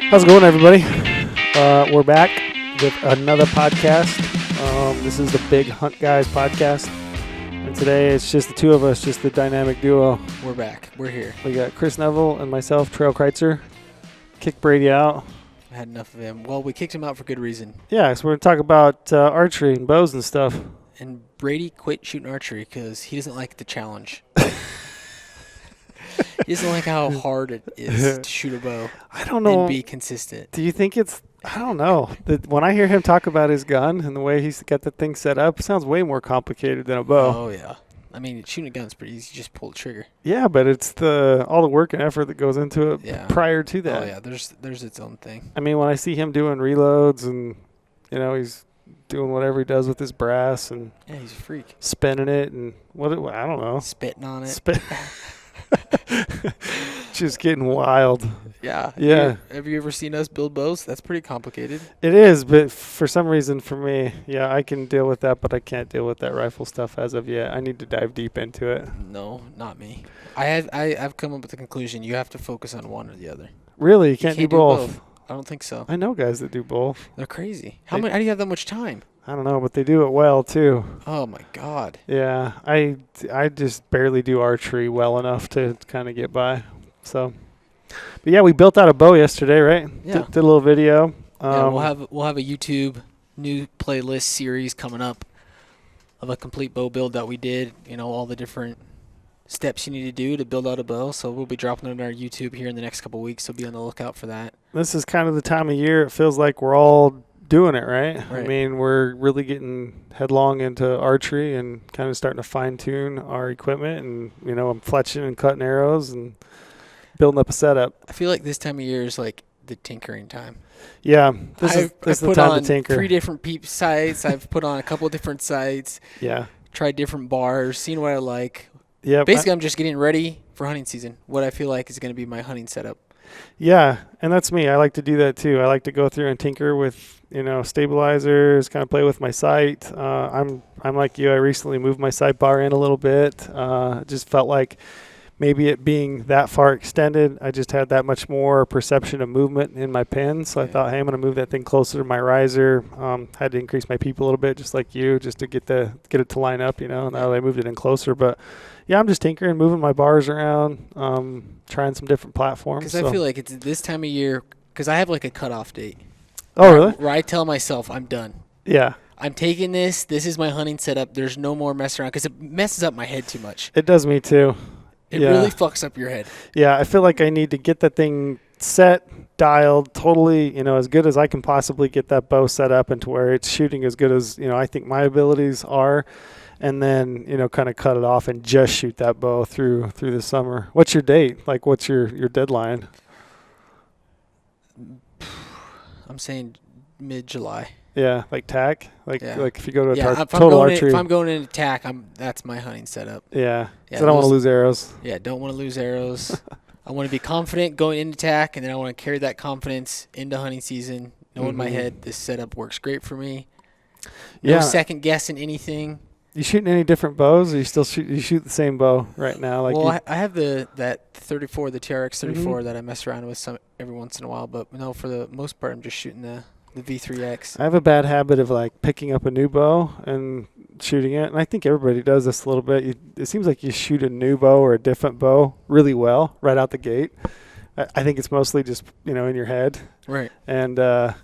How's it going, everybody? We're back with another podcast. This is the Big Hunt Guys podcast. And today it's just the two of us, just the dynamic duo. We're back. We're here. We got Chris Neville and myself, Trail Kreitzer. Kicked Brady out. I had enough of him. Well, we kicked him out for good reason. Yeah, so we're going to talk about archery and bows and stuff. And Brady quit shooting archery because he doesn't like the challenge. He doesn't like how hard it is to shoot a bow. I don't know. And be consistent. Do you think it's... I don't know. When I hear him talk about his gun and the way he's got the thing set up, it sounds way more complicated than a bow. Oh, yeah. I mean, shooting a gun's pretty easy. You just pull the trigger. Yeah, but it's all the work and effort that goes into it prior to that. Oh, yeah. There's its own thing. I mean, when I see him doing reloads and, he's doing whatever he does with his brass and... Yeah, he's a freak. Spinning it and I don't know. Spitting on it. Just getting wild. Yeah. Have you ever seen us build bows? That's pretty complicated. It is, but for some reason for me, I can deal with that, but I can't deal with that rifle stuff as of yet. I need to dive deep into it. No, not me. I've come up with the conclusion you have to focus on one or the other. Really? You can't do both? I don't think so. I know guys that do both. They're crazy. How do you have that much time? I don't know, but they do it well too. Oh my God. Yeah, I just barely do archery well enough to kind of get by. So, but yeah, we built out a bow yesterday, right? Yeah. Did a little video. Yeah, we'll have a YouTube new playlist series coming up of a complete bow build that we did. All the different steps you need to do to build out a bow. So we'll be dropping it on our YouTube here in the next couple of weeks. So be on the lookout for that. This is kind of the time of year it feels like we're all doing it, right? I mean, we're really getting headlong into archery and kind of starting to fine-tune our equipment. And, I'm fletching and cutting arrows and building up a setup. I feel like this time of year is like the tinkering time. Yeah, this is the time to tinker. 3 different peep sites. I've put on a couple of different sites. Yeah. Tried different bars, seen what I like. Yeah. Basically, I'm just getting ready for hunting season. What I feel like is going to be my hunting setup. Yeah, and that's me. I like to do that too. I like to go through and tinker with, stabilizers, kind of play with my sight. I'm like you. I recently moved my sight bar in a little bit. Just felt like maybe it being that far extended, I just had that much more perception of movement in my pin. So I thought, hey, I'm going to move that thing closer to my riser. Had to increase my peep a little bit, just like you, just to get it to line up, Now that I moved it in closer, but yeah, I'm just tinkering, moving my bars around, trying some different platforms. Because I feel like it's this time of year, because I have like a cutoff date. Oh, really? Where I tell myself I'm done. Yeah. I'm taking this. This is my hunting setup. There's no more messing around because it messes up my head too much. It does me too. It really fucks up your head. Yeah, I feel like I need to get that thing set, dialed, totally, as good as I can possibly get that bow set up and to where it's shooting as good as, I think my abilities are. And then, kind of cut it off and just shoot that bow through the summer. What's your date? Like, what's your deadline? I'm saying mid-July. Yeah, like tack? Like if you go to a total archery. If I'm going into tack, that's my hunting setup. Yeah, because I don't want to lose arrows. Yeah, don't want to lose arrows. I want to be confident going into tack, and then I want to carry that confidence into hunting season, knowing in my head this setup works great for me. No second guessing anything. You shooting any different bows, or you shoot the same bow right now? Well, I have that 34, the TRX 34 that I mess around with every once in a while, but no, for the most part, I'm just shooting the V3X. I have a bad habit of picking up a new bow and shooting it, and I think everybody does this a little bit. It seems like you shoot a new bow or a different bow really well right out the gate. I think it's mostly just in your head, right? And then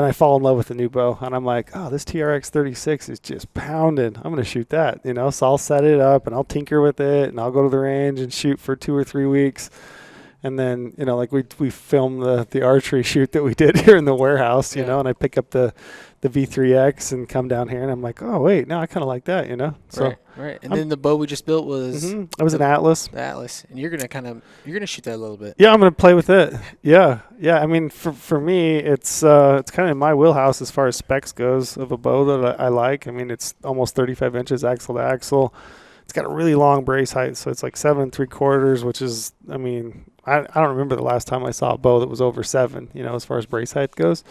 I fall in love with the new bow, and I'm like, oh, this TRX 36 is just pounding. I'm gonna shoot that, So I'll set it up and I'll tinker with it, and I'll go to the range and shoot for 2 or 3 weeks. And then, we filmed the archery shoot that we did here in the warehouse, and I pick up the V3X and come down here, and I'm like, oh, wait, no, I kind of like that, So, right. And then the bow we just built was... It was an Atlas. The Atlas. And you're going to shoot that a little bit. Yeah, I'm going to play with it. Yeah. I mean, for me, it's kind of in my wheelhouse as far as specs goes of a bow that I like. I mean, it's almost 35 inches axle to axle. It's got a really long brace height, so it's like 7 3/4, which is, I mean, I don't remember the last time I saw a bow that was over 7, as far as brace height goes.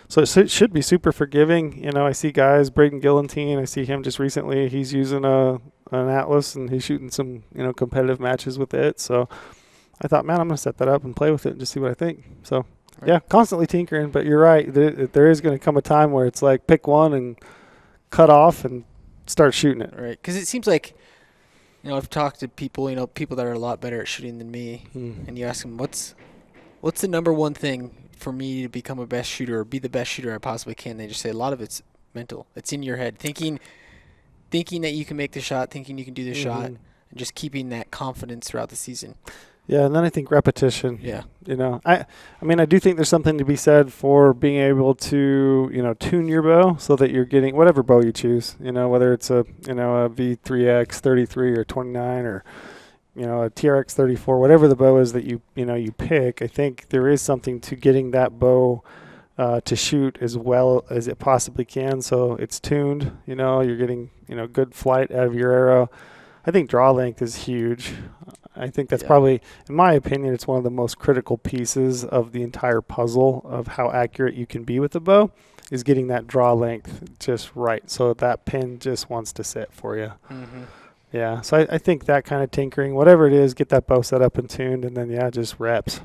So it should be super forgiving. I see guys, Braden Gillantine, I see him just recently. He's using an Atlas, and he's shooting some, competitive matches with it. So I thought, man, I'm going to set that up and play with it and just see what I think. So Right. Yeah, constantly tinkering. But you're right. There is going to come a time where it's like pick one and cut off and start shooting it. Right. Because it seems like, I've talked to people, people that are a lot better at shooting than me, and you ask them, what's the number one thing for me to become a best shooter or be the best shooter I possibly can? They just say a lot of it's mental. It's in your head. Thinking that you can make the shot, thinking you can do the shot, and just keeping that confidence throughout the season. Yeah, and then I think repetition. Yeah. I mean, I do think there's something to be said for being able to, tune your bow so that you're getting whatever bow you choose, whether it's a V3X 33 or 29 or, a TRX 34, whatever the bow is that you pick. I think there is something to getting that bow to shoot as well as it possibly can. So it's tuned, you're getting, good flight out of your arrow. I think draw length is huge. I think that's probably, in my opinion, it's one of the most critical pieces of the entire puzzle of how accurate you can be with the bow is getting that draw length just right. So that pin just wants to sit for you. Mm-hmm. Yeah. So I think that kind of tinkering, whatever it is, get that bow set up and tuned, and then, just reps.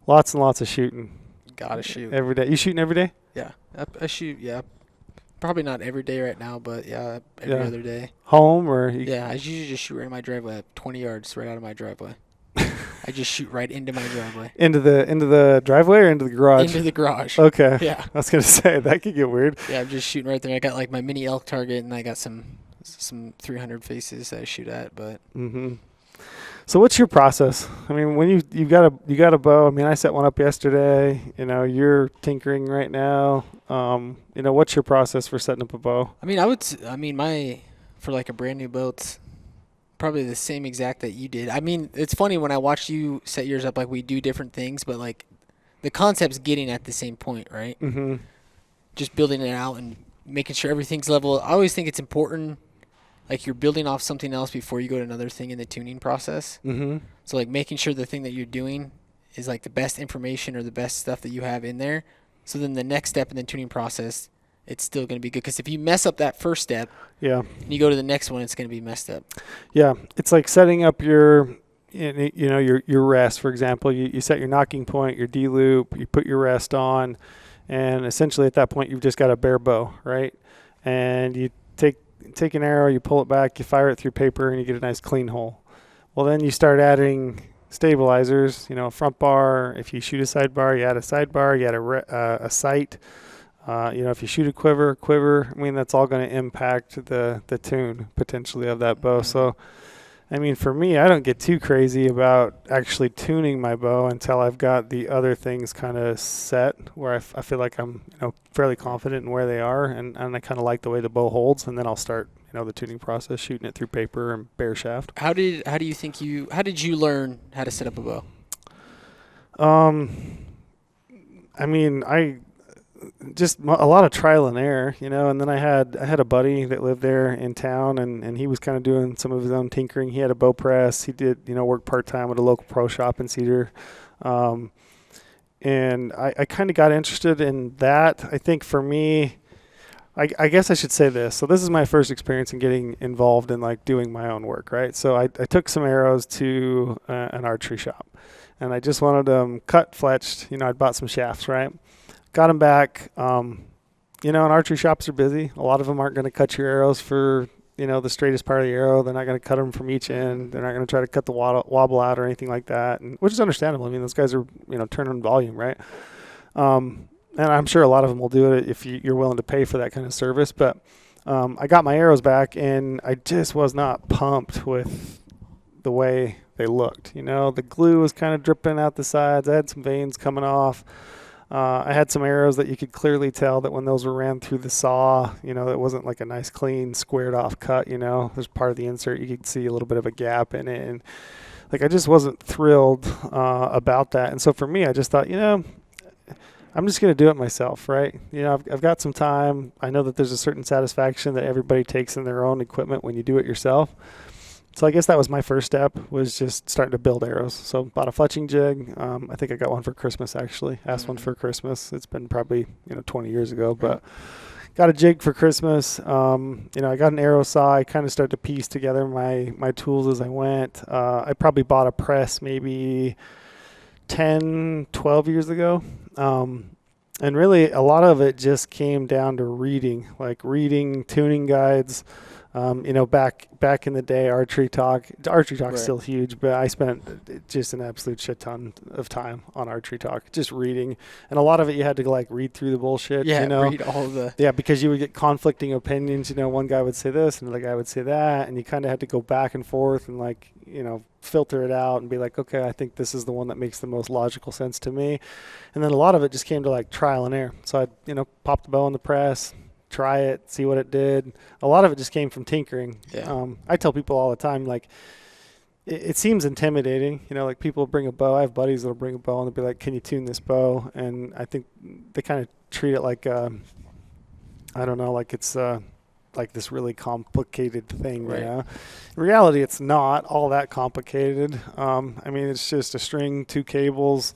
Lots and lots of shooting. Gotta shoot. Every day. You shooting every day? Yeah. I shoot, probably not every day right now, but every other day. Home or? Yeah, I usually just shoot right in my driveway, 20 yards right out of my driveway. I just shoot right into my driveway. Into the driveway or into the garage? Into the garage. Okay. Yeah. I was going to say, that could get weird. Yeah, I'm just shooting right there. I got like my mini elk target, and I got some 300 faces that I shoot at, but. Mm-hmm. So what's your process? I mean, when you got a bow. I mean, I set one up yesterday. You're tinkering right now. What's your process for setting up a bow? I mean, for like a brand new bow, it's probably the same exact that you did. I mean, it's funny when I watch you set yours up. Like we do different things, but like the concept's getting at the same point, right? Mm-hmm. Just building it out and making sure everything's level. I always think it's important. Like you're building off something else before you go to another thing in the tuning process. Mm-hmm. So like making sure the thing that you're doing is like the best information or the best stuff that you have in there. So then the next step in the tuning process, it's still going to be good. Because if you mess up that first step, and you go to the next one, it's going to be messed up. Yeah, it's like setting up your rest. For example, you set your knocking point, your D loop, you put your rest on, and essentially at that point you've just got a bare bow, right? And you take an arrow, you pull it back, you fire it through paper, and you get a nice clean hole. Well, then you start adding stabilizers, a front bar. If you shoot a sidebar, you add a sidebar, you add a sight. If you shoot a quiver, I mean, that's all going to impact the tune potentially of that bow. So, I mean, for me, I don't get too crazy about actually tuning my bow until I've got the other things kind of set where I feel like I'm, fairly confident in where they are, and I kind of like the way the bow holds, and then I'll start, the tuning process, shooting it through paper and bare shaft. How did you learn how to set up a bow? I mean, just a lot of trial and error, and then I had a buddy that lived there in town, and he was kind of doing some of his own tinkering. He had a bow press. He did, work part-time at a local pro shop in Cedar. And I kind of got interested in that. I think for me, I guess I should say this. So this is my first experience in getting involved in like doing my own work, right? So I took some arrows to an archery shop, and I just wanted them cut, fletched. I'd bought some shafts, right? Got them back. And archery shops are busy. A lot of them aren't going to cut your arrows for, the straightest part of the arrow. They're not going to cut them from each end. They're not going to try to cut the wobble out or anything like that, which is understandable. I mean, those guys are, turning volume, right? And I'm sure a lot of them will do it if you're willing to pay for that kind of service. But I got my arrows back, and I just was not pumped with the way they looked. The glue was kind of dripping out the sides. I had some veins coming off. I had some arrows that you could clearly tell that when those were ran through the saw, it wasn't like a nice, clean, squared off cut, There's part of the insert, you could see a little bit of a gap in it. And I just wasn't thrilled about that. And so for me, I just thought, I'm just going to do it myself, right? I've got some time. I know that there's a certain satisfaction that everybody takes in their own equipment when you do it yourself. So I guess that was my first step, was just starting to build arrows. So bought a fletching jig. I think I got one for Christmas, actually. Asked one for Christmas. It's been probably 20 years ago, but got a jig for Christmas. I got an arrow saw. I kind of started to piece together my tools as I went. I probably bought a press maybe 10, 12 years ago. And really, a lot of it just came down to reading tuning guides. Back in the day, Archery Talk's Right. still huge, but I spent just an absolute shit ton of time on Archery Talk, just reading. And a lot of it you had to like read through the bullshit, Yeah, read all the. Yeah, because you would get conflicting opinions. One guy would say this, and another guy would say that, and you kind of had to go back and forth and filter it out and be like, okay, I think this is the one that makes the most logical sense to me. And then a lot of it just came to like trial and error. So I'd pop the bow in the press, try it, see what it did. A lot of it just came from tinkering. Yeah. I tell people all the time, like, it seems intimidating. Like people bring a bow. I have buddies that'll bring a bow and they'll be like, can you tune this bow? And I think they kind of treat it like, I don't know, like it's like this really complicated thing. Right. In reality, it's not all that complicated. It's just a string, two cables.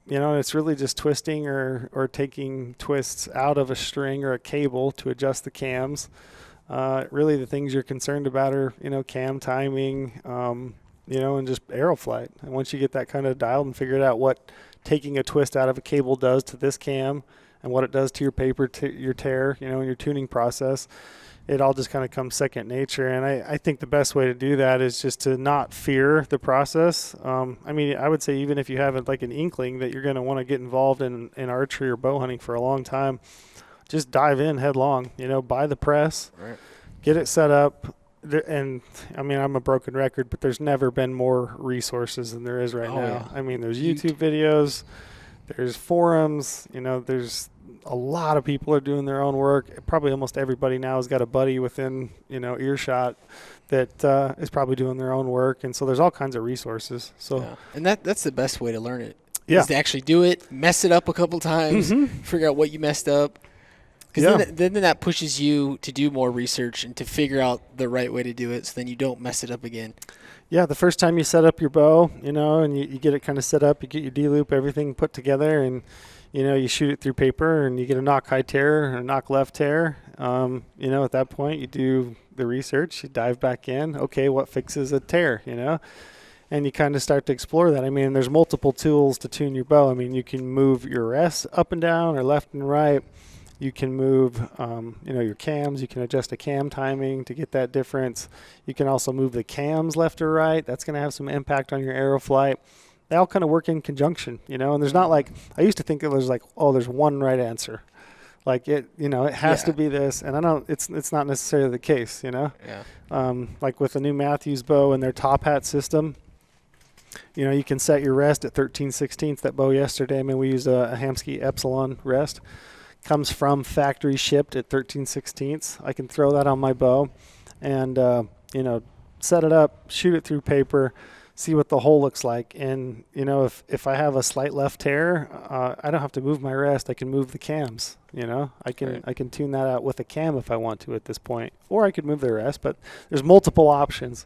It's really just twisting or taking twists out of a string or a cable to adjust the cams. Really the things you're concerned about are, cam timing, and just arrow flight. And once you get that kind of dialed and figured out what taking a twist out of a cable does to this cam and what it does to your paper, your tear, in your tuning process, it all just kind of comes second nature. And I think the best way to do that is just to not fear the process. I would say even if you have like an inkling that you're going to want to get involved in archery or bow hunting for a long time, just dive in headlong, buy the press, Right. get it set up. And I'm a broken record, but there's never been more resources than there is right now. Yeah. There's YouTube videos, there's forums, there's a lot of people are doing their own work. Probably almost everybody now has got a buddy within, earshot that is probably doing their own work. And so there's all kinds of resources. So, Yeah. And that's the best way to learn it. Yeah. Is to actually do it, mess it up a couple times, figure out what you messed up. Because then that pushes you to do more research and to figure out the right way to do it so then you don't mess it up again. Yeah, the first time you set up your bow, and you get it kind of set up, you get your D-loop, everything put together, and, you shoot it through paper and you get a knock high tear and a knock left tear. At that point, you do the research, you dive back in. Okay, what fixes a tear, And you kind of start to explore that. There's multiple tools to tune your bow. You can move your rests up and down or left and right. You can move, your cams. You can adjust a cam timing to get that difference. You can also move the cams left or right. That's going to have some impact on your arrow flight. They all kind of work in conjunction, And there's not like, I used to think it was like, oh, there's one right answer. Like it has to be this. And I know it's not necessarily the case, Yeah. Like with the new Matthews bow and their top hat system, you can set your rest at 13/16. That bow yesterday, we used a Hamsky Epsilon rest. Comes from factory shipped at 13/16. I can throw that on my bow and, set it up, shoot it through paper, see what the hole looks like. And, if I have a slight left tear, I don't have to move my rest. I can move the cams, I can tune that out with a cam if I want to at this point, or I could move the rest, but there's multiple options.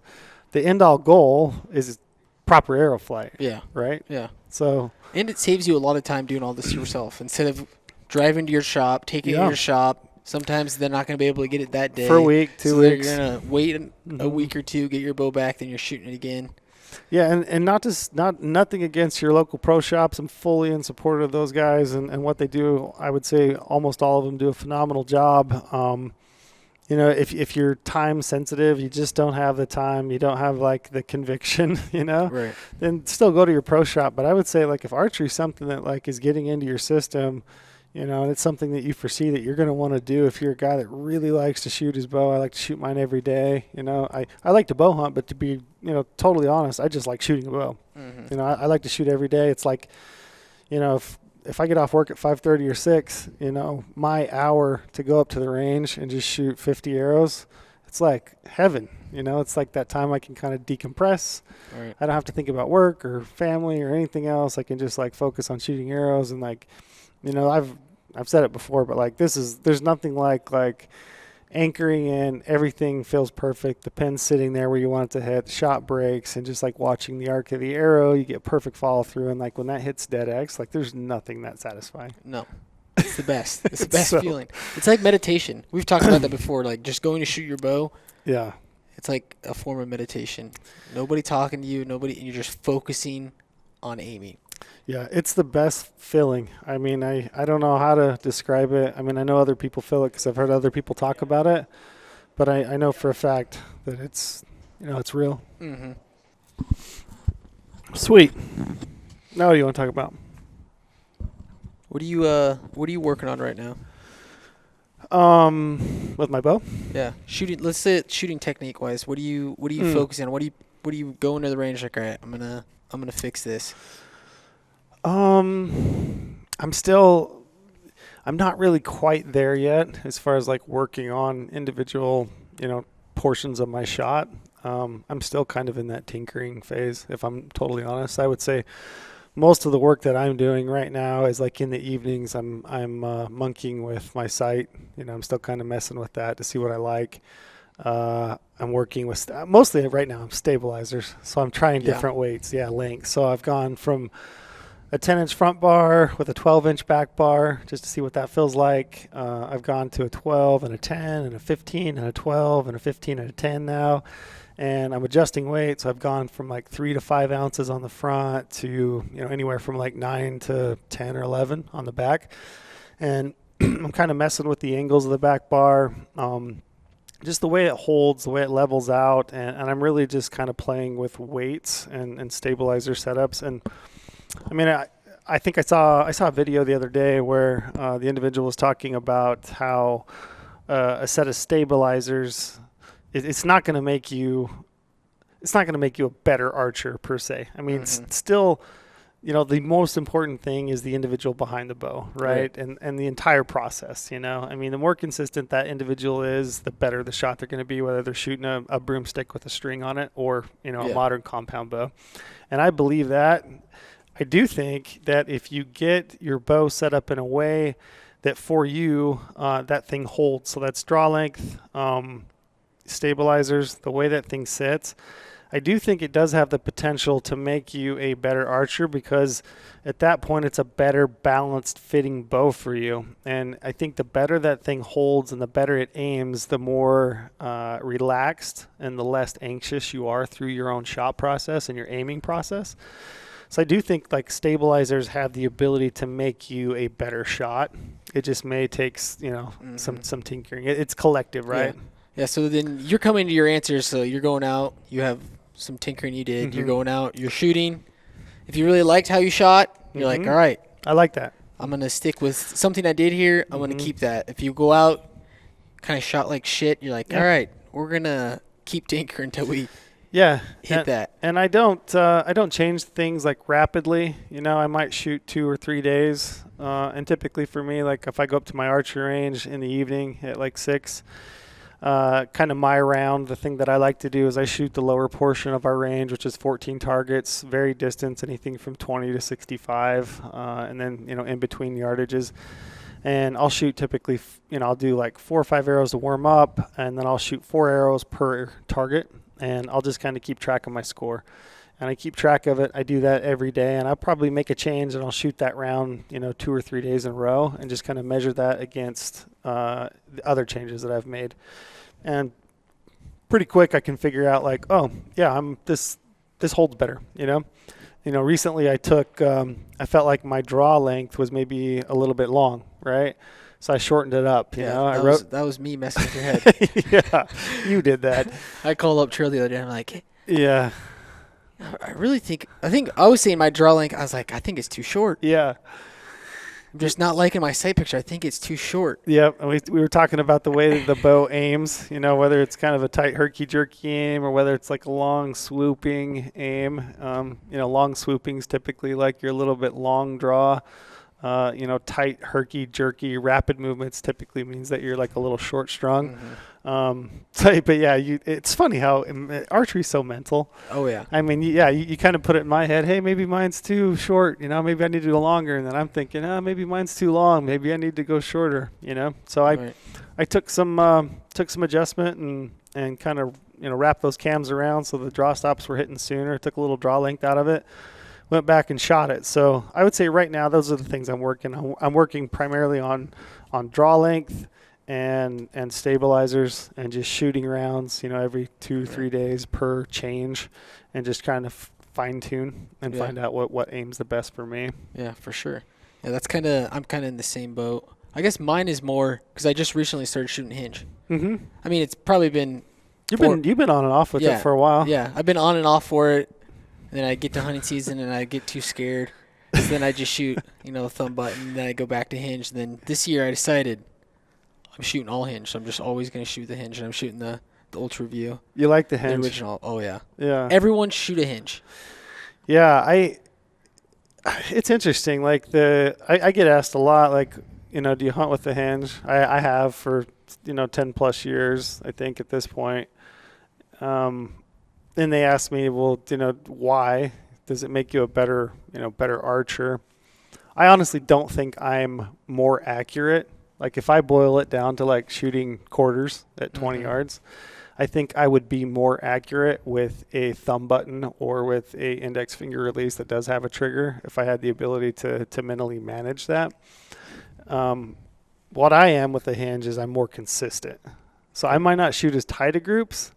The end all goal is proper arrow flight. Yeah. Right. Yeah. So, and it saves you a lot of time doing all this yourself instead of driving to your shop, taking it to your shop. Sometimes they're not going to be able to get it that day. For a week, 2 weeks. You're going to wait a week or two, get your bow back, then you're shooting it again. Yeah, and nothing against your local pro shops. I'm fully in support of those guys and what they do. I would say almost all of them do a phenomenal job. If you're time sensitive, you just don't have the time, you don't have like the conviction, Right. then still go to your pro shop. But I would say like if archery is something that like is getting into your system, and it's something that you foresee that you're going to want to do. If you're a guy that really likes to shoot his bow, I like to shoot mine every day. I like to bow hunt, but to be, totally honest, I just like shooting a bow. Mm-hmm. I like to shoot every day. It's like, if I get off work at 5:30 or 6, my hour to go up to the range and just shoot 50 arrows, it's like heaven. It's like that time I can kind of decompress. Right. I don't have to think about work or family or anything else. I can just like focus on shooting arrows and like, I've said it before, but like there's nothing like anchoring in, everything feels perfect. The pin's sitting there where you want it to hit, the shot breaks, and just like watching the arc of the arrow, you get perfect follow through. And like when that hits dead X, like there's nothing that satisfying. No, it's the best. It's the best feeling. It's like meditation. We've talked about that before. Like just going to shoot your bow. Yeah. It's like a form of meditation. Nobody talking to you. And you're just focusing on aiming. Yeah, it's the best feeling. I mean, I don't know how to describe it. I mean, I know other people feel it because I've heard other people talk about it, but I know for a fact that it's, it's real. Mm-hmm. Sweet. Now what do you want to talk about? What are you working on right now? With my bow? Yeah, shooting. Let's say shooting technique wise. What do you focusing on? What do you go into the range like? All right, I'm gonna fix this. I'm not really quite there yet as far as like working on individual, portions of my shot. I'm still kind of in that tinkering phase, if I'm totally honest. I would say most of the work that I'm doing right now is like in the evenings. I'm monkeying with my sight. I'm still kind of messing with that to see what I like. I'm working with mostly right now stabilizers. So I'm trying different weights. Yeah, lengths. So I've gone from a 10-inch front bar with a 12-inch back bar just to see what that feels like. I've gone to a 12 and a 10 and a 15 and a 12 and a 15 and a 10 now. And I'm adjusting weight, so I've gone from like 3 to 5 ounces on the front to anywhere from like 9 to 10 or 11 on the back. And I'm kind of messing with the angles of the back bar, just the way it holds, the way it levels out, and I'm really just kind of playing with weights and stabilizer setups. And I mean, I think I saw a video the other day where the individual was talking about how a set of stabilizers. It's not going to make you a better archer per se. I mean, still, the most important thing is the individual behind the bow, right? And the entire process, I mean, the more consistent that individual is, the better the shot they're going to be, whether they're shooting a broomstick with a string on it or, a modern compound bow. And I believe that. I do think that if you get your bow set up in a way that for you, that thing holds, so that's draw length, stabilizers, the way that thing sits, I do think it does have the potential to make you a better archer, because at that point it's a better balanced fitting bow for you. And I think the better that thing holds and the better it aims, the more relaxed and the less anxious you are through your own shot process and your aiming process. So I do think like stabilizers have the ability to make you a better shot. It just may take some tinkering. It's collective, right? Yeah, so then you're coming to your answers. So you're going out, you have some tinkering you did, you're going out, you're shooting. If you really liked how you shot, you're like, all right. I like that. I'm going to stick with something I did here. I'm going to keep that. If you go out, kind of shot like shit, you're like, all right, we're going to keep tinkering until we hit that. And I don't change things like rapidly. I might shoot 2 or 3 days. And typically for me, like if I go up to my archery range in the evening at like 6, kind of my round, the thing that I like to do is I shoot the lower portion of our range, which is 14 targets, vary distance, anything from 20 to 65, and then, in between yardages. And I'll shoot typically, I'll do like 4 or 5 arrows to warm up, and then I'll shoot 4 arrows per target, and I'll just kind of keep track of my score. And I keep track of it. I do that every day, and I'll probably make a change, and I'll shoot that round, 2 or 3 days in a row, and just kind of measure that against the other changes that I've made. And pretty quick, I can figure out like, oh yeah, this holds better. Recently I took, I felt like my draw length was maybe a little bit long, right? So I shortened it up. That was me messing with your head. Yeah, you did that. I called up Trill the other day. And I'm like, yeah. I think I was saying my draw length. I was like, I think it's too short. Yeah. I'm just not liking my sight picture. I think it's too short. Yep. And we were talking about the way that the bow aims, whether it's kind of a tight herky-jerky aim or whether it's like a long swooping aim. Long swoopings typically like your little bit long draw. Tight, herky-jerky, rapid movements typically means that you're like a little short-strung. But yeah, it's funny how archery's so mental. Oh yeah. I mean, you kind of put it in my head, hey, maybe mine's too short, maybe I need to go longer. And then I'm thinking, maybe mine's too long. Maybe I need to go shorter, So I took some adjustment and kind of, wrapped those cams around so the draw stops were hitting sooner. Took a little draw length out of it. Went back and shot it. So I would say right now those are the things I'm working on. I'm working primarily on draw length and stabilizers and just shooting rounds, every 2-3 days per change, and just kind of fine tune and Yeah. find out what aims the best for me. Yeah, for sure. Yeah, I'm kind of in the same boat. I guess mine is more because I just recently started shooting Hinge. Mm-hmm. I mean, it's probably been You've been on and off with it for a while. Yeah, I've been on and off for it. And then I get to hunting season and I get too scared. So then I just shoot, a thumb button. And then I go back to Hinge. And then this year I decided I'm shooting all Hinge. So I'm just always going to shoot the Hinge. And I'm shooting the Ultra View. You like the The Hinge? original. Oh, yeah. Yeah. Everyone shoot a Hinge. Yeah, it's interesting. Like I get asked a lot, like, do you hunt with the Hinge? I have for 10 plus years, I think, at this point. And they ask me, well, why does it make you a better archer? I honestly don't think I'm more accurate. Like if I boil it down to like shooting quarters at 20 yards, I think I would be more accurate with a thumb button or with a index finger release that does have a trigger if I had the ability to mentally manage that. What I am with the Hinge is I'm more consistent. So I might not shoot as tight a groups,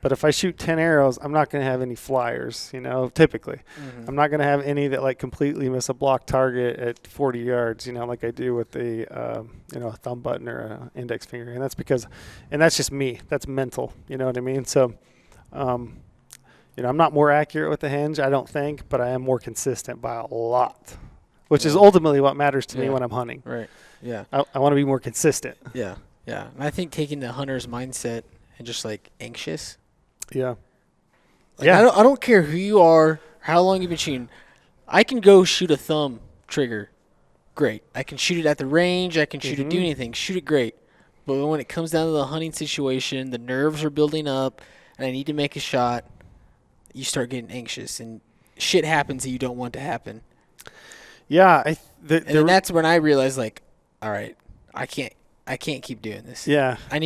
but if I shoot 10 arrows, I'm not going to have any flyers, typically. Mm-hmm. I'm not going to have any that like completely miss a block target at 40 yards, like I do with a thumb button or an index finger. And that's just me. That's mental. You know what I mean? So, I'm not more accurate with the Hinge, I don't think, but I am more consistent by a lot, which is ultimately what matters to me when I'm hunting. Right. Yeah. I want to be more consistent. Yeah. Yeah. And I think taking the hunter's mindset and just like anxious. Yeah. Like, I don't care who you are, how long you've been shooting. I can go shoot a thumb trigger. Great. I can shoot it at the range. I can shoot it, do anything. Shoot it great. But when it comes down to the hunting situation, the nerves are building up, and I need to make a shot, you start getting anxious, and shit happens that you don't want to happen. Yeah. And then that's when I realized, like, all right, I can't keep doing this. Yeah. I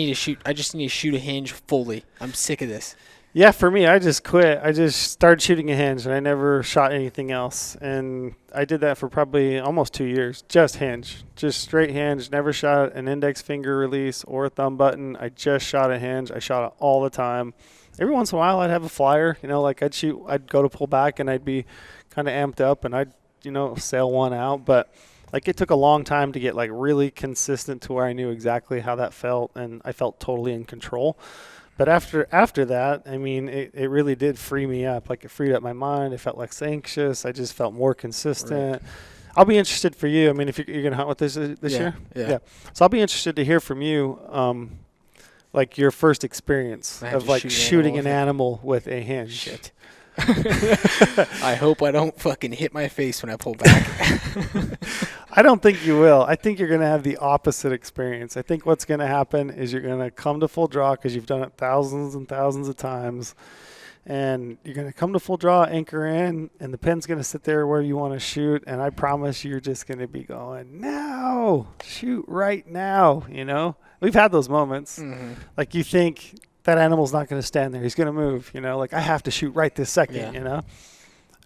just need to shoot a Hinge fully. I'm sick of this. Yeah, for me, I just quit. I just started shooting a Hinge, and I never shot anything else. And I did that for probably almost 2 years. Just Hinge. Just straight Hinge. Never shot an index finger release or a thumb button. I just shot a Hinge. I shot it all the time. Every once in a while, I'd have a flyer. Like I'd go to pull back, and I'd be kind of amped up, and I'd, sail one out. But like it took a long time to get like really consistent to where I knew exactly how that felt, and I felt totally in control. But after that, I mean, it really did free me up. Like it freed up my mind. I felt less anxious. I just felt more consistent. Right. I'll be interested for you. I mean, if you're going to hunt with this year? Yeah. So I'll be interested to hear from you, like your first experience of like shooting an animal with a Hinge. Shit. I hope I don't fucking hit my face when I pull back. I don't think you will. I think you're going to have the opposite experience. I think what's going to happen is you're going to come to full draw because you've done it thousands and thousands of times. And you're going to come to full draw, anchor in, and the pin's going to sit there where you want to shoot. And I promise you're just going to be going, no, shoot right now. We've had those moments. Mm-hmm. Like you think that animal's not going to stand there. He's going to move, like I have to shoot right this second, And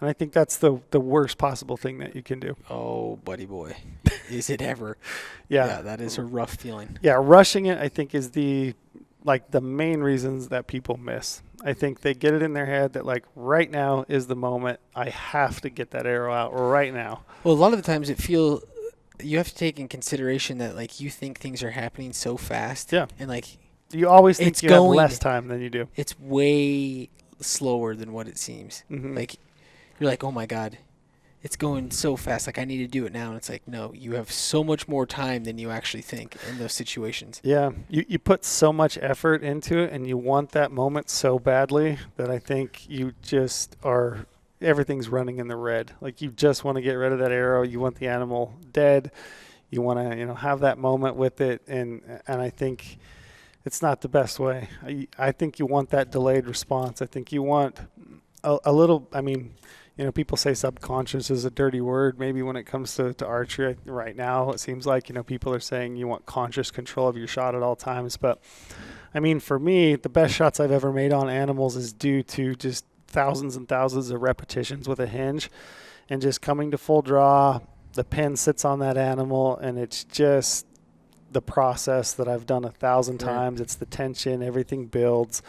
I think that's the worst possible thing that you can do. Oh, buddy boy. Is it ever? Yeah, that is a rough feeling. Yeah, rushing it, I think, is the main reasons that people miss. I think they get it in their head that, like, right now is the moment. I have to get that arrow out right now. Well, a lot of the times you have to take in consideration that, like, you think things are happening so fast. Yeah. And, like, you always think you have less time than you do. It's way slower than what it seems. Mm-hmm. Like, you're like, oh, my God, it's going so fast. Like, I need to do it now. And it's like, no, you have so much more time than you actually think in those situations. Yeah. You put so much effort into it, and you want that moment so badly that I think you just are – everything's running in the red. Like, you just want to get rid of that arrow. You want the animal dead. You want to, have that moment with it. And I think it's not the best way. I think you want that delayed response. I think you want a little – I mean – people say subconscious is a dirty word maybe when it comes to archery. Right now, it seems like, people are saying you want conscious control of your shot at all times. But, I mean, for me, the best shots I've ever made on animals is due to just thousands and thousands of repetitions with a Hinge and just coming to full draw. The pin sits on that animal, and it's just the process that I've done 1,000 times. It's the tension. Everything builds.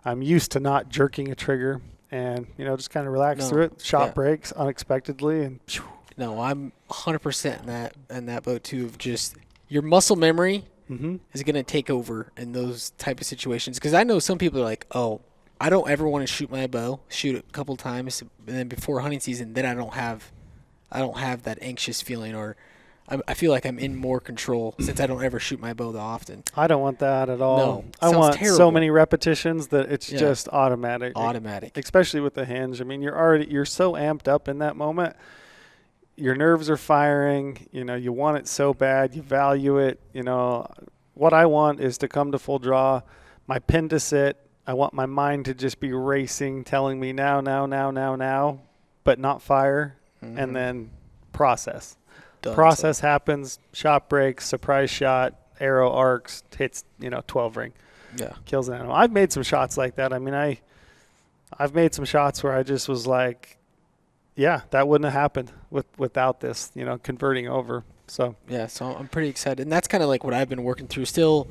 I'm used to not jerking a trigger. and just kind of relax No. through it. Shot Yeah. breaks unexpectedly, and No, I'm 100% in that boat too. Of just your muscle memory is gonna take over in those type of situations. Because I know some people are like, oh, I don't ever want to shoot my bow, shoot it a couple times, and then before hunting season, then I don't have that anxious feeling, or I feel like I'm in more control since I don't ever shoot my bow that often. I don't want that at all. No, I sounds want so terrible. many repetitions that it's Yeah. just automatic. Automatic. Especially with the hinge. I mean, you're so amped up in that moment. Your nerves are firing. You want it so bad. You value it. What I want is to come to full draw, my pin to sit. I want my mind to just be racing, telling me now, but not fire, and then process. Done, Process happens, shot breaks, surprise shot, arrow arcs, hits, 12 ring, Yeah. kills an animal. I've made some shots like that. I mean, I've made some shots where I just was like, yeah, that wouldn't have happened without this, converting over. So Yeah, so I'm pretty excited, and that's kind of like what I've been working through. Still,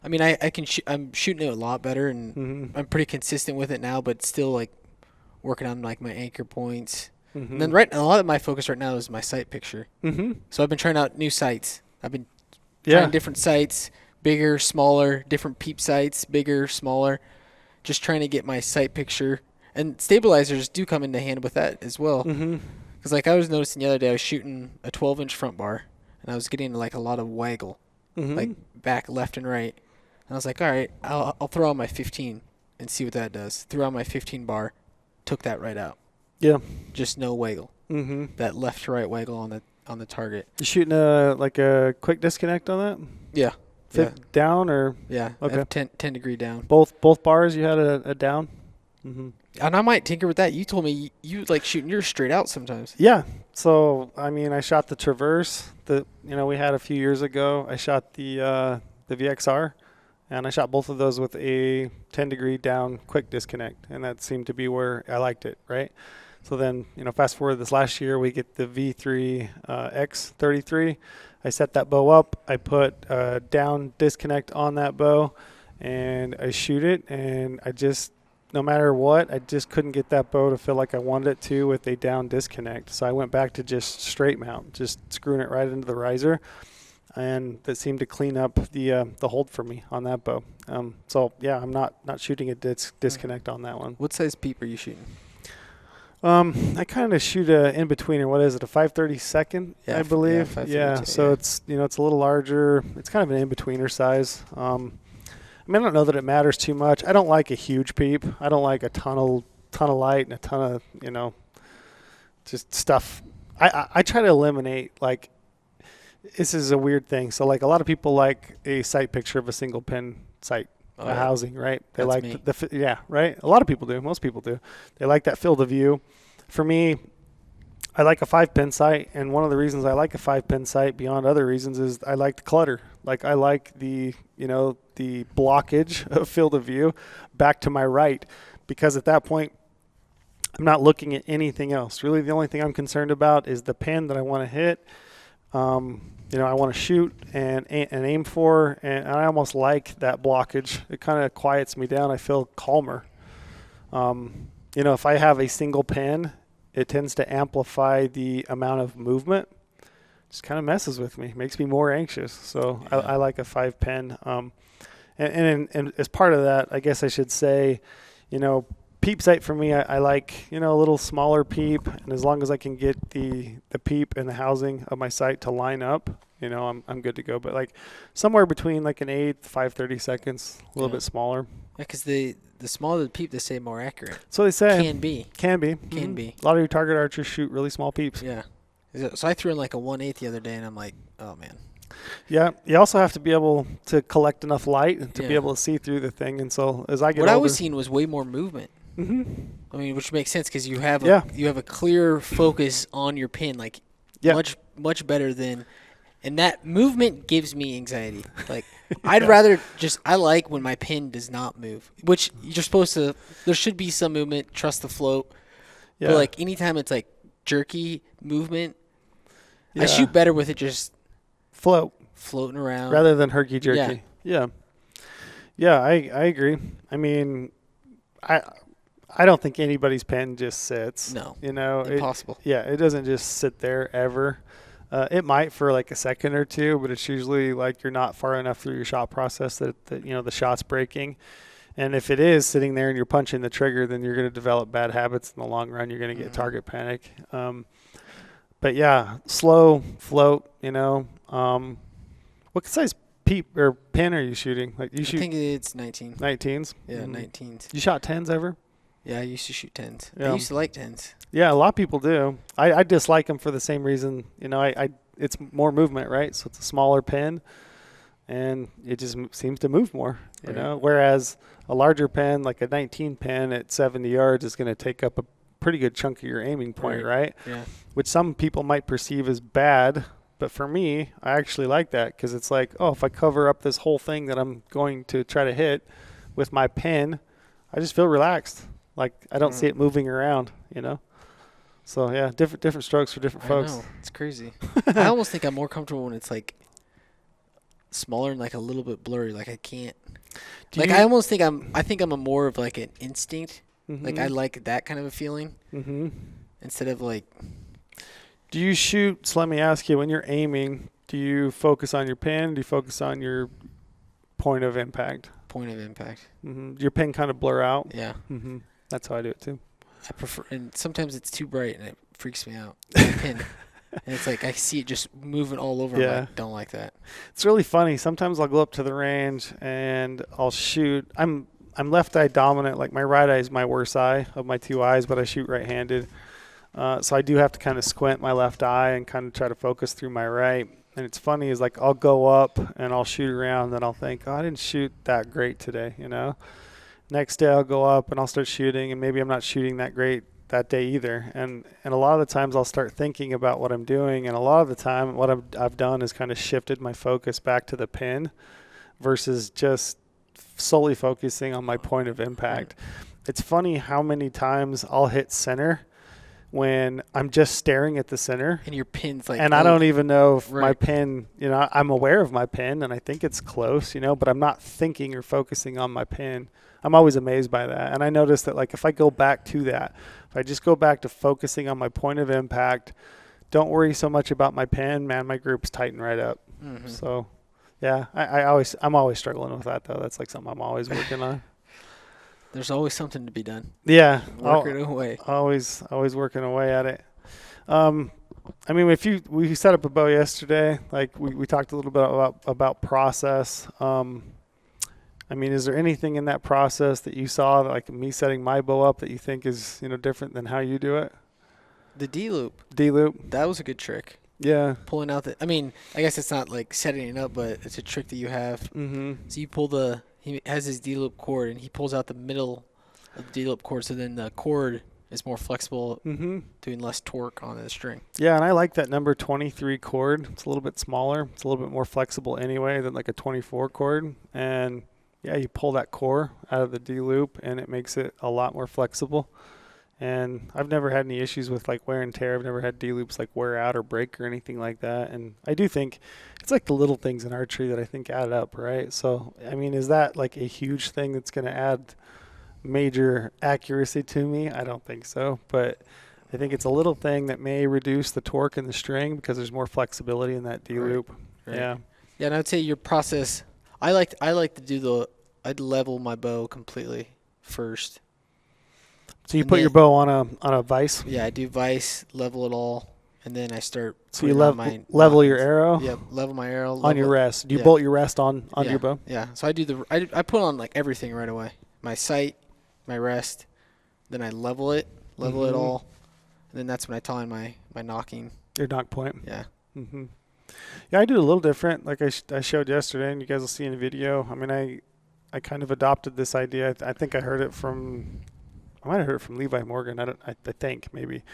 I mean, I can I'm shooting it a lot better, and I'm pretty consistent with it now. But still, like working on like my anchor points. And then a lot of my focus right now is my sight picture. So I've been trying out new sights. I've been trying different sights, bigger, smaller, different peep sights, bigger, smaller. Just trying to get my sight picture, and stabilizers do come into hand with that as well. Because like I was noticing the other day, I was shooting a 12-inch front bar, and I was getting like a lot of waggle, like back, left, and right. And I was like, all right, I'll throw on my 15 and see what that does. Threw on my 15 bar, took that right out. Yeah. Just no waggle. That left to right waggle on the target. You shooting a quick disconnect on that? Yeah. Fit down or? Yeah. Okay. 10 degree down. Both bars you had a down? And I might tinker with that. You told me you like shooting yours straight out sometimes. Yeah. So, I mean, I shot the Traverse that, we had a few years ago. I shot the VXR, and I shot both of those with a 10 degree down quick disconnect, and that seemed to be where I liked it, right? So then, fast forward this last year, we get the V3 X33. I set that bow up. I put a down disconnect on that bow, and I shoot it, and I just, no matter what, I just couldn't get that bow to feel like I wanted it to with a down disconnect. So I went back to just straight mount, just screwing it right into the riser, and that seemed to clean up the hold for me on that bow. So yeah, I'm not shooting a disconnect on that one. What size peep are you shooting? I kind of shoot a in betweener. What is it? A 5/32, I believe. Yeah. So it's it's a little larger. It's kind of an in betweener size. I mean, I don't know that it matters too much. I don't like a huge peep. I don't like a ton of light and a ton of just stuff. I try to eliminate, like, this is a weird thing. So like a lot of people like a sight picture of a single pin sight. Housing, right? They That's like me. right? A lot of people do. Most people do. They like that field of view. For me, I like a 5-pin sight, and one of the reasons I like a 5-pin sight beyond other reasons is I like the clutter. Like I like the the blockage of field of view back to my right, because at that point I'm not looking at anything else. Really, the only thing I'm concerned about is the pin that I want to hit. I want to shoot and aim for, and I almost like that blockage. It kind of quiets me down. I feel calmer. If I have a single pin, it tends to amplify the amount of movement. Just kind of messes with me, makes me more anxious. So yeah. I like a 5-pin. And as part of that, I guess I should say, peep sight for me, I like, a little smaller peep, and as long as I can get the peep and the housing of my sight to line up, I'm good to go. But like somewhere between like an 8, 5/32, a little bit smaller. Yeah, because the smaller the peep, they say more accurate. So they say. Can be. Can be. Be. A lot of your target archers shoot really small peeps. Yeah. So I threw in like a 1/8 the other day, and I'm like, oh man. Yeah, you also have to be able to collect enough light to be able to see through the thing. And so as I get older, what I was seeing was way more movement. I mean, which makes sense because you have a clear focus on your pin, like much better than. And that movement gives me anxiety. Like, I'd rather I like when my pin does not move, which you're supposed to, there should be some movement, trust the float. Yeah. But, like, anytime it's, like, jerky movement, I shoot better with it just floating around. Rather than herky-jerky. Yeah. Yeah, I agree. I mean, I don't think anybody's pen just sits. No, You know, impossible. it doesn't just sit there ever. It might for like a second or two, but it's usually like you're not far enough through your shot process that you know the shot's breaking. And if it is sitting there and you're punching the trigger, then you're going to develop bad habits in the long run. You're going to get target panic. But yeah, slow float. You know, what size peep or pin are you shooting? Like you shoot? I think it's 19. 19s. Yeah, 19s. You shot 10s ever? Yeah, I used to shoot 10s. Yeah. I used to like 10s. Yeah, a lot of people do. I dislike them for the same reason. You know, it's more movement, right? So it's a smaller pin, and it just seems to move more. You know, whereas a larger pin, like a 19 pin at 70 yards, is going to take up a pretty good chunk of your aiming point, right? Yeah. Which some people might perceive as bad, but for me, I actually like that because it's like, oh, if I cover up this whole thing that I'm going to try to hit with my pin, I just feel relaxed. Like I don't see it moving around, you know. So yeah, different strokes for different folks. I know. It's crazy. I almost think I'm more comfortable when it's like smaller and like a little bit blurry. Like I can't. I almost think I think I'm a more of like an instinct. Like I like that kind of a feeling instead of like. Do you shoot? So let me ask you: when you're aiming, do you focus on your pin? Do you focus on your point of impact? Point of impact. Your pin kind of blur out. Yeah. That's how I do it too. I prefer, and sometimes it's too bright and it freaks me out. Pin. And it's like I see it just moving all over. Yeah. I don't like that. It's really funny. Sometimes I'll go up to the range and I'll shoot. I'm left eye dominant. Like my right eye is my worst eye of my two eyes, but I shoot right-handed. So I do have to kind of squint my left eye and kind of try to focus through my right. And it's funny is like I'll go up and I'll shoot around and I'll think, oh, I didn't shoot that great today, you know. Next day I'll go up and I'll start shooting, and maybe I'm not shooting that great that day either. And a lot of the times I'll start thinking about what I'm doing, and a lot of the time what I've done is kind of shifted my focus back to the pin versus just solely focusing on my point of impact. It's funny how many times I'll hit center when I'm just staring at the center. And your pin's like. And I don't even know if my pin, you know, I'm aware of my pin and I think it's close, you know, but I'm not thinking or focusing on my pin. I'm always amazed by that. And I notice that, like, if I go back to that, if I just go back to focusing on my point of impact, don't worry so much about my pin, man, my groups tighten right up. So, yeah, I'm always struggling with that, though. That's like something I'm always working on. There's always something to be done. Yeah. Working away. Always working away at it. I mean, we set up a bow yesterday, like we talked a little bit about process. I mean, is there anything in that process that you saw, that, like me setting my bow up, that you think is, you know, different than how you do it? The D-loop. D-loop. That was a good trick. Yeah. Pulling out I mean, I guess it's not like setting it up, but it's a trick that you have. So you pull he has his D-loop cord, and he pulls out the middle of the D-loop cord, so then the cord is more flexible, doing less torque on the string. Yeah, and I like that number 23 cord. It's a little bit smaller. It's a little bit more flexible anyway than like a 24 cord. And yeah, you pull that core out of the D-loop, and it makes it a lot more flexible. And I've never had any issues with like wear and tear. I've never had D-loops like wear out or break or anything like that. And I do think it's like the little things in archery that I think add up, right? So, I mean, is that like a huge thing that's going to add major accuracy to me? I don't think so. But I think it's a little thing that may reduce the torque in the string because there's more flexibility in that D-loop. Right. Yeah. Yeah, and I would say your process, I'd I'd level my bow completely first. So you put your bow on a vise? Yeah, I do vise, level it all, and then I start. So you level your arrow? Yep, level my arrow. On your rest. Do you bolt your rest on your bow? Yeah, so I put on like everything right away. My sight, my rest, then I level it all, and then that's when I tie in my knocking. Your knock point? Yeah. Yeah, I do a little different, like I showed yesterday, and you guys will see in the video. I mean, I kind of adopted this idea. I think I heard it from... I might have heard it from Levi Morgan. I think maybe.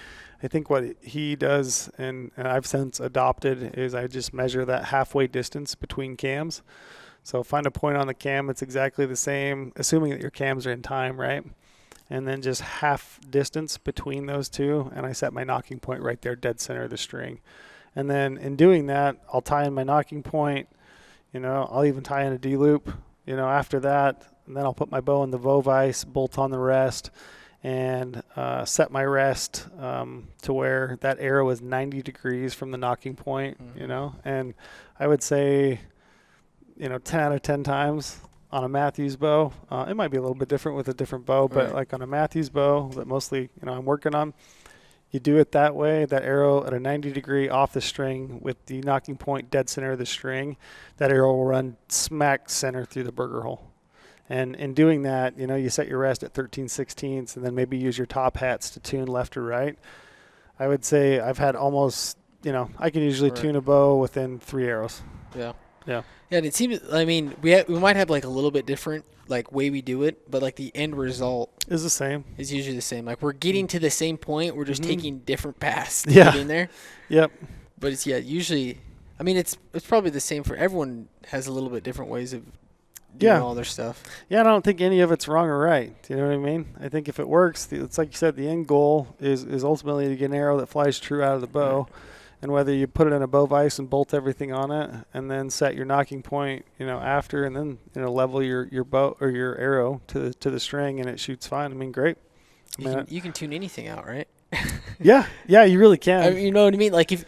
I think what he does, and I've since adopted, is I just measure that halfway distance between cams. So find a point on the cam that's exactly the same, assuming that your cams are in time, right? And then just half distance between those two, and I set my knocking point right there, dead center of the string. And then in doing that, I'll tie in my knocking point. You know, I'll even tie in a D-loop, you know, after that. And then I'll put my bow in the Vo vise, bolt on the rest. and set my rest to where that arrow is 90 degrees from the knocking point, and I would say, 10 out of 10 times on a Matthews bow. It might be a little bit different with a different bow, but Right. like on a Matthews bow that mostly, I'm working on, you do it that way, that arrow at a 90 degree off the string with the knocking point dead center of the string, that arrow will run smack center through the burger hole. And in doing that, you set your rest at 13/16 and then maybe use your top hats to tune left or right. I would say I've had almost, I can usually Right. tune a bow within 3 arrows. Yeah. Yeah. Yeah, and it seems. I mean, we might have like a little bit different like way we do it, but like the end result Is the same. is usually the same. Like we're getting to the same point. We're just taking different paths to Yeah. get in there. Yep. But it's usually. I mean, it's probably the same for everyone. Has a little bit different ways of doing all their stuff. Yeah, I don't think any of it's wrong or right. Do you know what I mean? I think if it works, it's like you said, the end goal is ultimately to get an arrow that flies true out of the bow. Right. And whether you put it in a bow vise and bolt everything on it and then set your knocking point, after, and then, level your bow or your arrow to the string and it shoots fine. I mean, great. You can tune anything out, right? Yeah, you really can. I mean, you know what I mean? Like if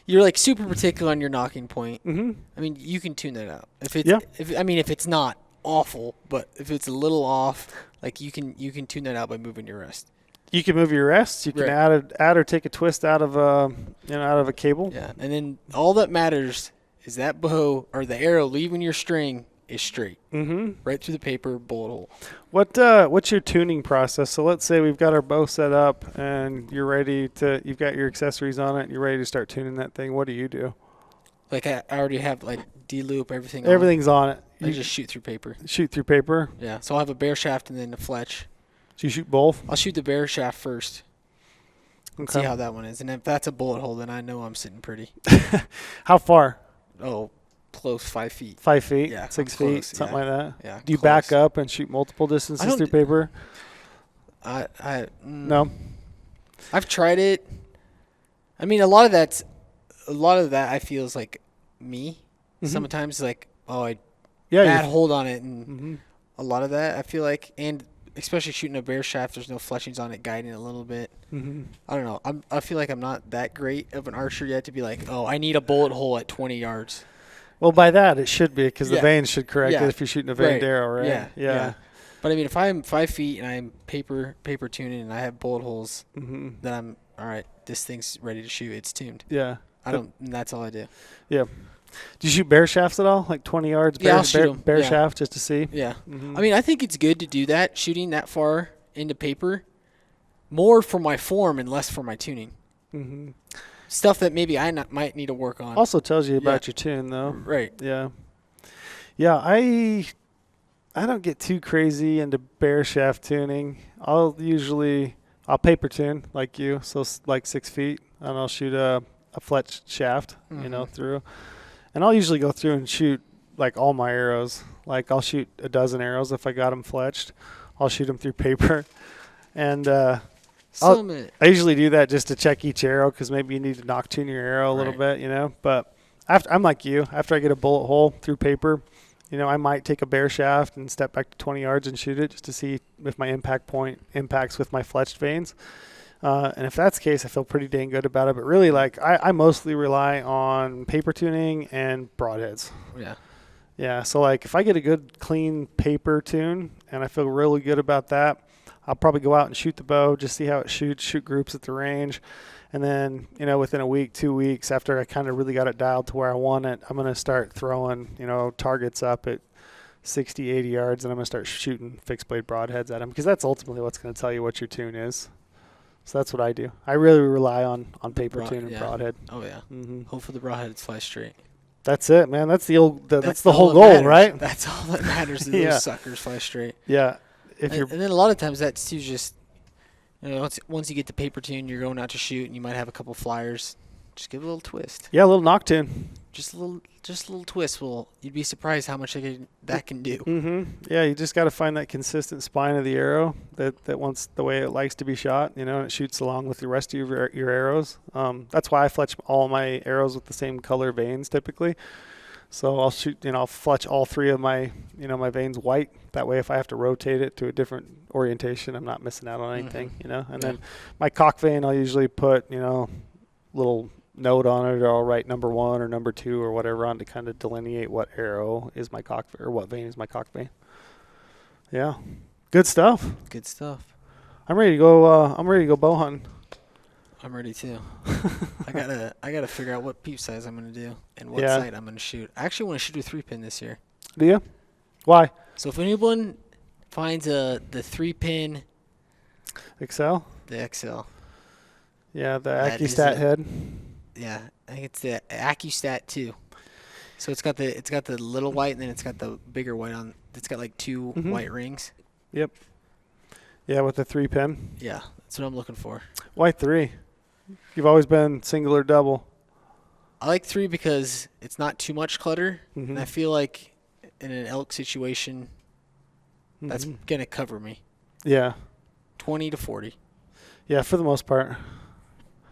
you're like super particular on your knocking point, Mm-hmm. I mean, you can tune that out. If it's, Yeah. if it's not awful, but if it's a little off, like you can tune that out by moving your rest. You can move your rests. You can Right. add or take a twist out of a cable. Yeah, and then all that matters is that bow or the arrow leaving your string is straight, Mm-hmm. right through the paper bullet hole. What's your tuning process? So let's say we've got our bow set up and you've got your accessories on it and you're ready to start tuning that thing. What do you do? Like I already have like D-loop, everything. on. Everything's on it. I You just shoot through paper. shoot through paper. Yeah, so I'll have a bare shaft and then a fletch. So you shoot both. I'll shoot the bare shaft first. Okay. See how that one is, and if that's a bullet hole, then I know I'm sitting pretty. How far? Oh, close 5 feet. 5 feet? Yeah, 6 I'm feet? close, Something yeah. like that? Yeah. Do you close. back up and shoot multiple distances don't through d- paper? No. No. I've tried it. I mean, a lot of that I feel is like me. Mhm. Sometimes like, I Yeah. bad hold on it, and Mm-hmm. a lot of that I feel like, and especially shooting a bare shaft, there's no fletchings on it, guiding it a little bit. Mm-hmm. I don't know. I feel like I'm not that great of an archer yet to be like, I need a bullet hole at 20 yards. Well, by that it should be because the Yeah. veins should correct Yeah. it if you're shooting a veined Right. arrow, right? Yeah. Yeah. But I mean, if I'm 5 feet and I'm paper tuning and I have bullet holes, Mm-hmm. then I'm all right. This thing's ready to shoot. It's tuned. Yeah. And that's all I do. Yeah. Do you shoot bare shafts at all? Like 20 yards Yeah, I'll shoot 'em. bare Yeah. shaft just to see? Yeah. Mm-hmm. I mean, I think it's good to do that, shooting that far into paper, more for my form and less for my tuning. Mm-hmm. Stuff that maybe might need to work on. Also tells you about your tune, though. Right. Yeah. Yeah, I don't get too crazy into bare shaft tuning. I'll paper tune like you, so like 6 feet, and I'll shoot a fletched shaft, Mhm. through. And I'll usually go through and shoot like all my arrows. Like I'll shoot a dozen arrows if I got them fletched. I'll shoot them through paper, and I usually do that just to check each arrow because maybe you need to knock tune your arrow a little bit, But I'm like you. After I get a bullet hole through paper, I might take a bare shaft and step back to 20 yards and shoot it just to see if my impact point impacts with my fletched veins. And if that's the case, I feel pretty dang good about it. But really, like I mostly rely on paper tuning and broadheads. Yeah. Yeah, so like if I get a good clean paper tune and I feel really good about that, I'll probably go out and shoot the bow, just see how it shoots, shoot groups at the range. And then, within a week, 2 weeks, after I kind of really got it dialed to where I want it, I'm going to start throwing, targets up at 60, 80 yards, and I'm going to start shooting fixed blade broadheads at them because that's ultimately what's going to tell you what your tune is. So that's what I do. I really rely on paper tune and broadhead. Oh, yeah. Mm-hmm. Hope for the broadhead fly straight. That's it, man. That's the That's the whole all that goal, matters. right? That's all that matters. Is Yeah. those suckers fly straight. Yeah. And then a lot of times that's too just, once you get the paper tune, you're going out to shoot, and you might have a couple flyers. Just give it a little twist. Yeah, a little knock tune. Just a little twist. You'd be surprised how much that can do. Mm-hmm. Yeah, you just got to find that consistent spine of the arrow that wants the way it likes to be shot, and it shoots along with the rest of your arrows. That's why I fletch all my arrows with the same color veins typically. So I'll shoot, I'll fletch all three of my, my veins white. That way, if I have to rotate it to a different orientation. I'm not missing out on anything, Mhm. you know. And Yeah. then my cock vein, I'll usually put, little note on it, or I'll write number 1 or number 2 or whatever on to kind of delineate what arrow is my cock or what vein is my cock vein. Yeah, good stuff. Good stuff. I'm ready to go. I'm ready to go bow hunting. I'm ready too. I gotta figure out what peep size I'm gonna do and what Yeah. sight I'm gonna shoot. I actually want to shoot a 3-pin this year. Do you? Why? So if anyone finds the 3-pin, Excel? the XL, Yeah, the That is AccuStat it. head. yeah, I think it's the AccuStat 2. So it's got the little white and then it's got the bigger white on. It's got like 2 Mhm. white rings. Yeah, with the 3-pin. Yeah, that's what I'm looking for. Why 3? You've always been single or double. I like 3 because it's not too much clutter, Mm-hmm. and I feel like in an elk situation that's Mhm. gonna cover me. Yeah. 20 to 40. Yeah, for the most part.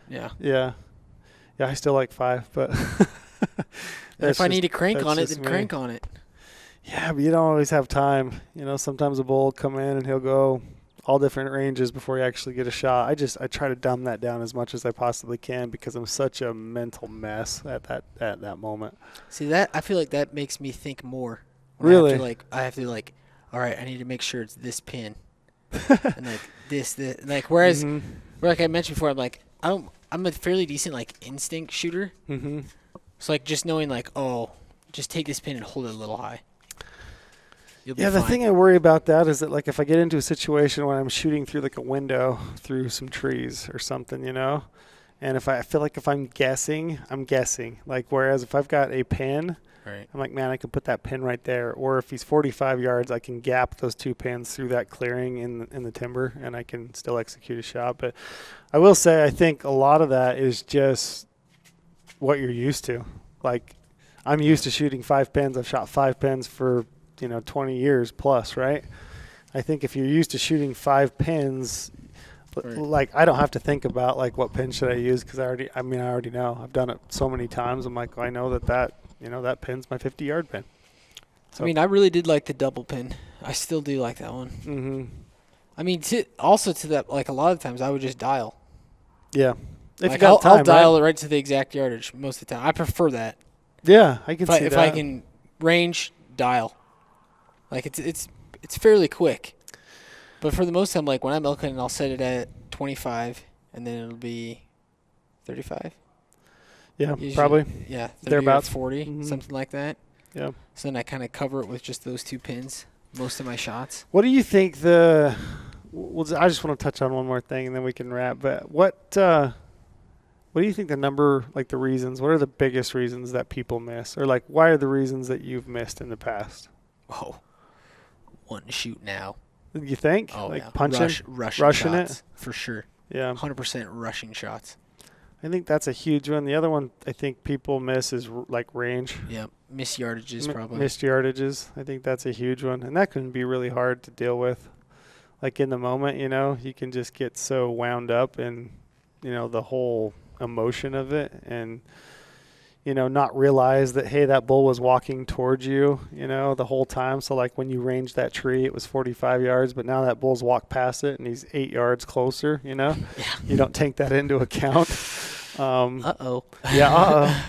Yeah. Yeah. Yeah, I still like 5, but And if I need to crank that's on it, just then me. crank on it. Yeah, but you don't always have time. Sometimes a bull will come in and he'll go all different ranges before you actually get a shot. I try to dumb that down as much as I possibly can because I'm such a mental mess at that moment. See that I feel like that makes me think more. Really? I have to all right, I need to make sure it's this pin. And this whereas Mhm. like I mentioned before, I'm a fairly decent instinct shooter. Mhm. So just knowing just take this pin and hold it a little high. You'll be Yeah, the fine. thing I worry about that is that if I get into a situation where I'm shooting through a window through some trees or something, and I feel like if I'm guessing, I'm guessing. Whereas if I've got a pin, Right. I'm like, man, I can put that pin right there. Or if he's 45 yards, I can gap those 2 pins through that clearing in the timber, and I can still execute a shot. But I will say, I think a lot of that is just what you're used to. I'm used to shooting 5 pins. I've shot 5 pins for 20 years plus, right? I think if you're used to shooting 5 pins, Right. I don't have to think about what pin should I use because I already know. I've done it so many times. I'm like, I know that pin's my 50-yard pin. So, I really did like the double pin. I still do like that one. mhm. Also to that, a lot of times I would just dial. Yeah. If you I'll got time, dial right? it right to the exact yardage most of the time. I prefer that. Yeah, I can see If that. I can range, dial. It's fairly quick. But for the most time, when I'm elk hunting, I'll set it at 25, and then it'll be 35. Yeah, Usually. probably. Yeah, 30 Thereabouts. or 40, Mhm. something like that. Yeah. So then I kind of cover it with just those 2 pins most of my shots. What do you think I just want to touch on one more thing and then we can wrap. But what do you think the reasons, what are the biggest reasons that people miss? Or why are the reasons that you've missed in the past? Oh, want to shoot now. You think? Oh, yeah. Punching? Rushing it? shots, for sure. Yeah. 100% rushing shots. I think that's a huge one. The other one I think people miss is range. Yep. Miss yardages, probably. Missed yardages. I think that's a huge one. And that can be really hard to deal with. In the moment, you can just get so wound up in, the whole emotion of it and, not realize that, hey, that bull was walking towards you, the whole time. So when you range that tree, it was 45 yards, but now that bull's walked past it and he's 8 yards closer, Yeah. You don't take that into account. Uh-oh. Yeah, uh-oh.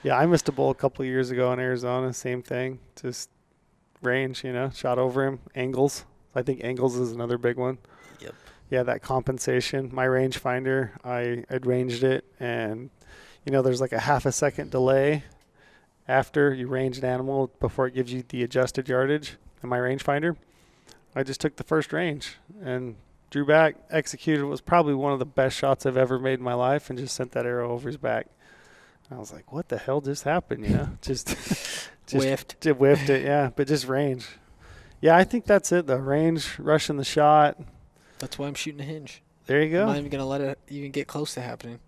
Yeah, I missed a bull a couple of years ago in Arizona. Same thing. Just range, shot over him. Angles. I think angles is another big one. Yep. Yeah, that compensation. My rangefinder, I'd ranged it, and, there's a half a second delay after you range an animal before it gives you the adjusted yardage. And my rangefinder, I just took the first range and drew back, executed. It was probably one of the best shots I've ever made in my life, and just sent that arrow over his back. I was like, what the hell just happened, Just Whiffed. Whiffed it, yeah, but just range. Yeah, I think that's it, though. Range, rushing the shot. That's why I'm shooting a hinge. There you go. I'm not even going to let it even get close to happening.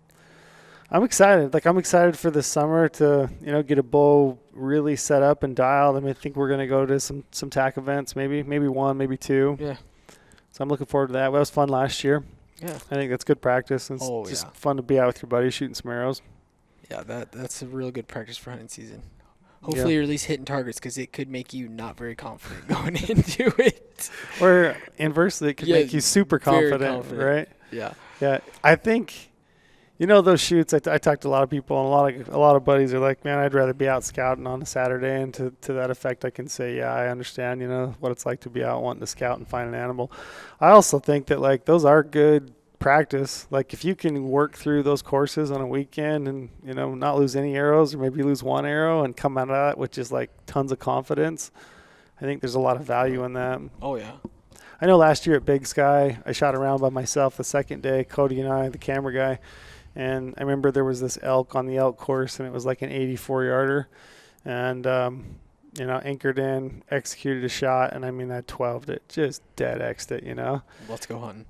I'm excited. I'm excited for the summer to, get a bow really set up and dialed. I think we're going to go to some TAC events, maybe 1, maybe 2. Yeah. So I'm looking forward to that. That was fun last year. Yeah. I think that's good practice. It's just fun to be out with your buddies shooting some arrows. Yeah, that's a real good practice for hunting season. Hopefully you're at least hitting targets because it could make you not very confident going into it. Or inversely, it could make you super confident, right? Yeah. Yeah, I think, those shoots. I talked to a lot of people, and a lot of buddies are like, man, I'd rather be out scouting on a Saturday. And to that effect, I can say, yeah, I understand, what it's like to be out wanting to scout and find an animal. I also think that like those are good practice. Like if you can work through those courses on a weekend and not lose any arrows, or maybe lose one arrow and come out of that with just like tons of confidence, I think there's a lot of value in that. Oh yeah. I know last year at Big Sky, I shot around by myself the second day, Cody and I, the camera guy, and I remember there was this elk on the elk course, and it was like an 84-yarder, and anchored in, executed a shot, and I 12'd it, just dead X'd it, Let's go hunting.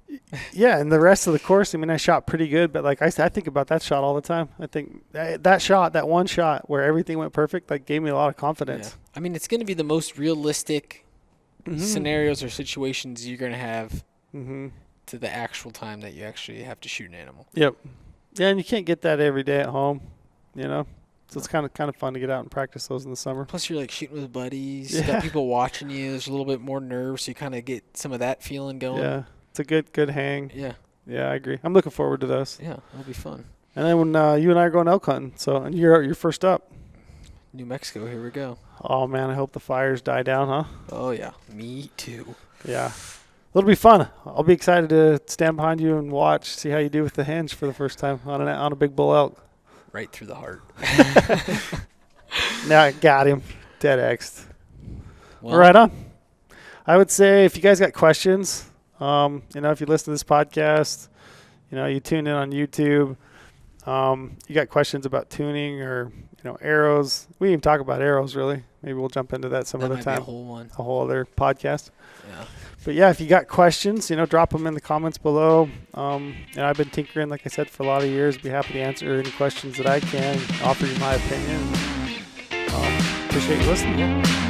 Yeah, and the rest of the course, I shot pretty good, but like I think about that shot all the time. I think that one shot where everything went perfect, like gave me a lot of confidence. Yeah. It's going to be the most realistic scenarios or situations you're going to have to the actual time that you actually have to shoot an animal. Yep. Yeah, and you can't get that every day at home, So it's kind of fun to get out and practice those in the summer. Plus, you're like shooting with buddies. You got people watching you. There's a little bit more nerves, so you kind of get some of that feeling going. Yeah, it's a good hang. Yeah. Yeah, I agree. I'm looking forward to those. Yeah, it'll be fun. And then when you and I are going elk hunting, and you're first up. New Mexico, here we go. Oh man, I hope the fires die down, huh? Oh yeah, me too. Yeah. It'll be fun. I'll be excited to stand behind you and watch, see how you do with the hinge for the first time on a big bull elk. Right through the heart. Now I got him. Dead X'd. Well, Right on. I would say if you guys got questions, if you listen to this podcast, you tune in on YouTube, you got questions about tuning or, arrows. We didn't even talk about arrows, really. Maybe we'll jump into that some that other might time. Be a whole one. A whole other podcast. Yeah. But yeah, if you got questions, drop them in the comments below. I've been tinkering, like I said, for a lot of years. Be happy to answer any questions that I can, offer you my opinion. Appreciate you listening. Yeah.